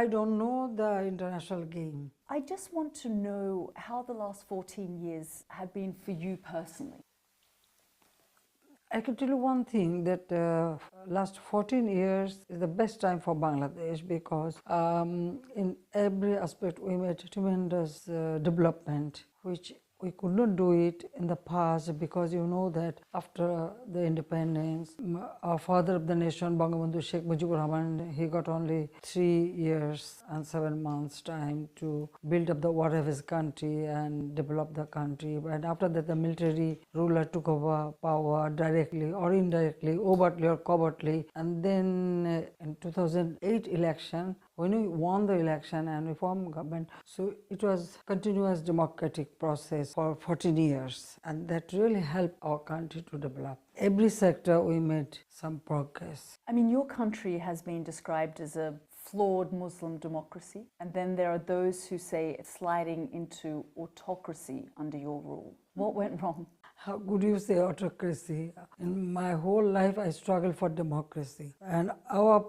I don't know the international game. I just want to know how the last 14 years have been for you personally. I can tell you one thing, that last 14 years is the best time for Bangladesh, because in every aspect we made tremendous development, which we could not do it in the past, because you know that after the independence, our father of the nation, Bangabandhu Sheikh Rahman, he got only 3 years and 7 months time to build up the water of his country and develop the country. And after that, the military ruler took over power directly or indirectly, overtly or covertly. And then in 2008 election, when we won the election and we formed government, so it was continuous democratic process for 14 years, and that really helped our country to develop. Every sector we made some progress. I mean, your country has been described as a flawed Muslim democracy, and then there are those who say it's sliding into autocracy under your rule. What went wrong? How could you say autocracy? In my whole life, I struggled for democracy. And our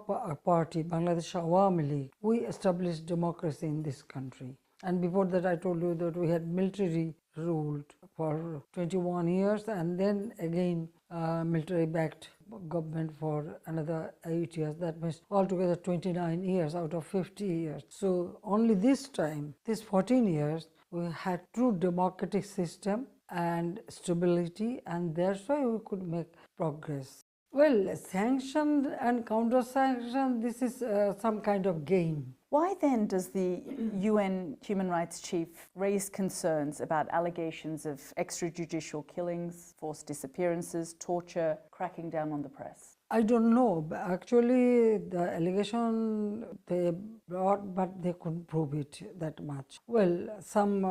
party, Bangladesh Awami League, we established democracy in this country. And before that, I told you that we had military ruled for 21 years, and then again military-backed government for another 8 years. That means altogether 29 years out of 50 years. So only this time, this 14 years, we had true democratic system and stability, and that's why we could make progress. Well, sanction and counter-sanction, this is some kind of game. Why then does the UN Human Rights Chief raise concerns about allegations of extrajudicial killings, forced disappearances, torture, cracking down on the press? I don't know. Actually, the allegation they brought, but they couldn't prove it that much. Well, some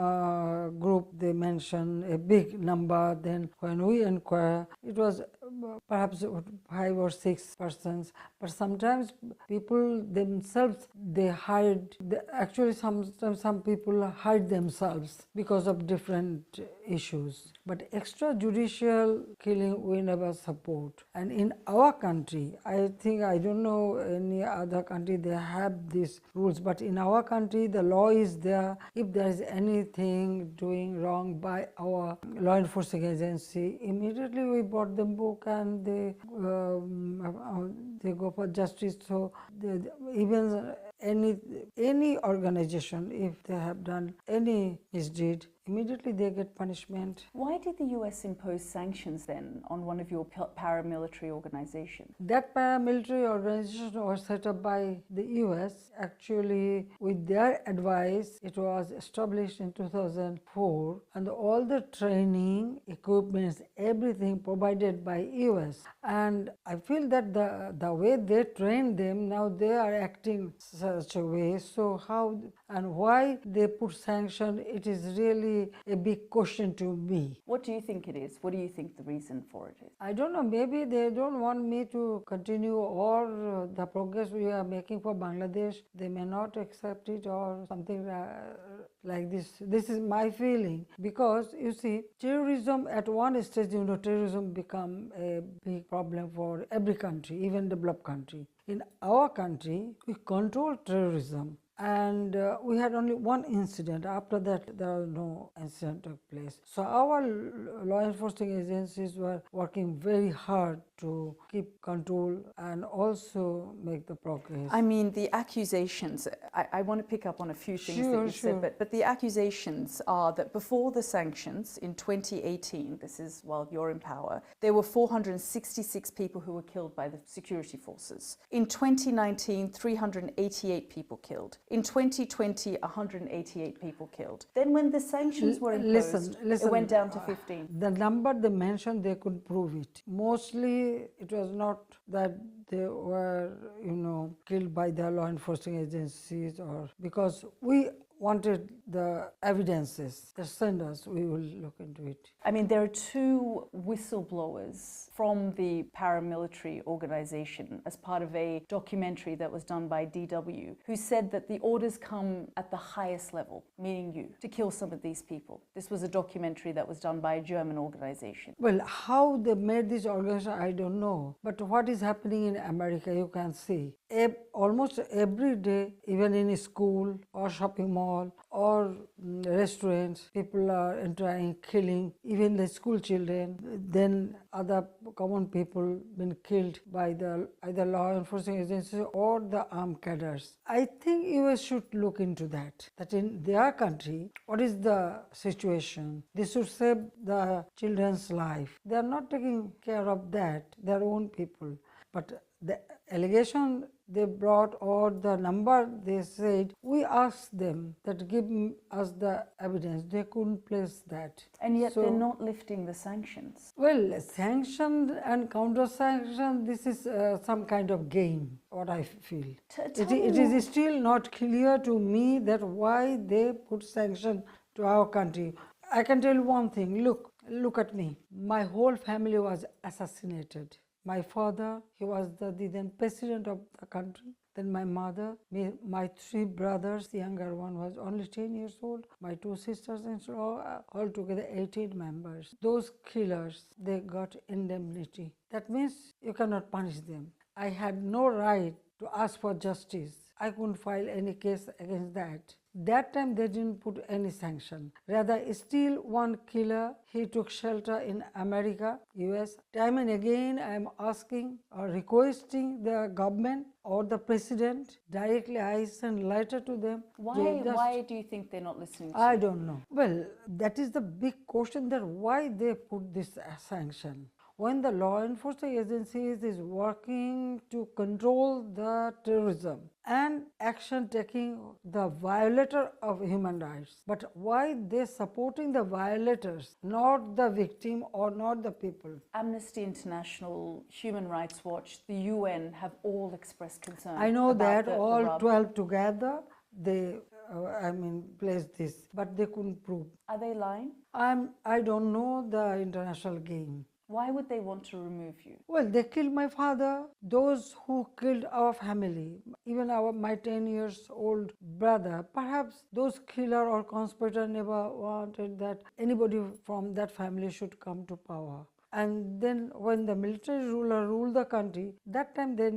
group, they mention a big number. Then when we inquire, it was perhaps 5 or 6 persons. But sometimes people themselves, they hide. Actually, sometimes some people hide themselves because of different issues. But extrajudicial killing we never support. And in our country, I think, I don't know any other country they have these rules, but in our country the law is there. If there is anything doing wrong by our law enforcement agency, immediately we brought them book and they go for justice. So even any organization, if they have done any misdeed, immediately they get punishment. Why did the US impose sanctions then on one of your paramilitary organizations? That paramilitary organization was set up by the US. Actually, with their advice, it was established in 2004, and all the training, equipments, everything provided by US. And I feel that the way they trained them, now they are acting such a way. So how and why they put sanction, it is really a big question to me. What do you think it is? What do you think the reason for it is? I don't know. Maybe they don't want me to continue, or the progress we are making for Bangladesh, they may not accept it, or something like this. This is my feeling, because you see, terrorism at one stage, terrorism become a big problem for every country, even developed country. In our country, we control terrorism. And we had only one incident. After that, there was no incident took place. So our law enforcement agencies were working very hard to keep control and also make the progress. I mean, the accusations, I want to pick up on a few things that you said, but the accusations are that before the sanctions in 2018, this is while you're in power, there were 466 people who were killed by the security forces. In 2019, 388 people killed. In 2020, 188 people killed. Then when the sanctions were imposed, it went down to 15. The number they mentioned, they could prove it. Mostly, it was not that they were, killed by the law enforcement agencies, or because we wanted the evidences. Just send us, we will look into it. I mean, there are two whistleblowers from the paramilitary organization as part of a documentary that was done by DW who said that the orders come at the highest level, meaning you, to kill some of these people. This was a documentary that was done by a German organization. Well, how they made this organization, I don't know. But what is happening in America, you can see. Almost every day, even in a school or shopping mall or restaurants, people are entering, killing, even the school children. Then other common people been killed by the either law enforcement agencies or the armed cadres. I think US should look into that. That in their country, what is the situation? They should save the children's life. They are not taking care of that, their own people. But the allegation they brought or the number they said, we asked them that give us the evidence. They couldn't place that. And yet they're not lifting the sanctions. Well, sanction and counter-sanction, this is some kind of game, what I feel. It is still not clear to me that why they put sanction to our country. I can tell you one thing, look at me. My whole family was assassinated. My father, he was the then president of the country. Then my mother, my three brothers, the younger one was only 10 years old. My two sisters, and so altogether 18 members. Those killers, they got indemnity. That means you cannot punish them. I had no right to ask for justice. I couldn't file any case against that. That time they didn't put any sanction. Rather, still one killer, he took shelter in America, US. Time and again I am asking or requesting the government or the president, directly I send letter to them. Why do you think they're not listening to I don't know. Well, that is the big question, that why they put this sanction. When the law enforcement agencies is working to control the terrorism and action taking the violator of human rights, but why they supporting the violators, not the victim or not the people? Amnesty International, Human Rights Watch, the UN have all expressed concern. I know about that all 12 together, they placed this, but they couldn't prove. Are they lying? I don't know the international game. Why would they want to remove you? Well, they killed my father, those who killed our family, even my 10 years old brother. Perhaps those killer or conspirator never wanted that anybody from that family should come to power. And then when the military ruler ruled the country, that time they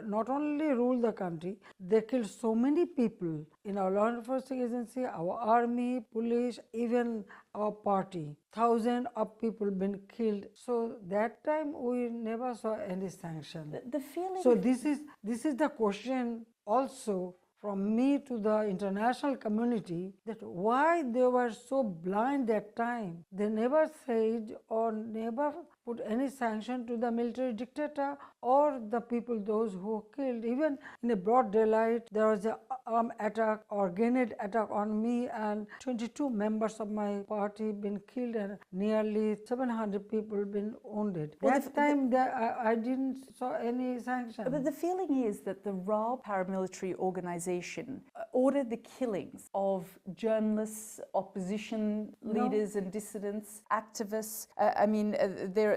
not only ruled the country, they killed so many people in our law enforcement agency, our army, police, even our party. Thousands of people been killed. So that time we never saw any sanction. The feeling. So this is the question also from me to the international community, that why they were so blind that time. They never said or never put any sanction to the military dictator or the people, those who killed. Even in a broad daylight, there was an armed attack or grenade attack on me, and 22 members of my party been killed and nearly 700 people been wounded. Well, that time I didn't saw any sanction. But the feeling is that the RA paramilitary organization ordered the killings of journalists, opposition leaders and dissidents, activists.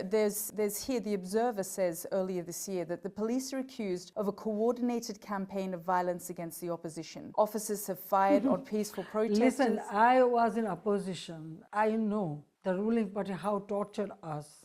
There's here, the Observer says earlier this year that the police are accused of a coordinated campaign of violence against the opposition. Officers have fired on peaceful protesters. Listen, I was in opposition. I know the ruling party how tortured us.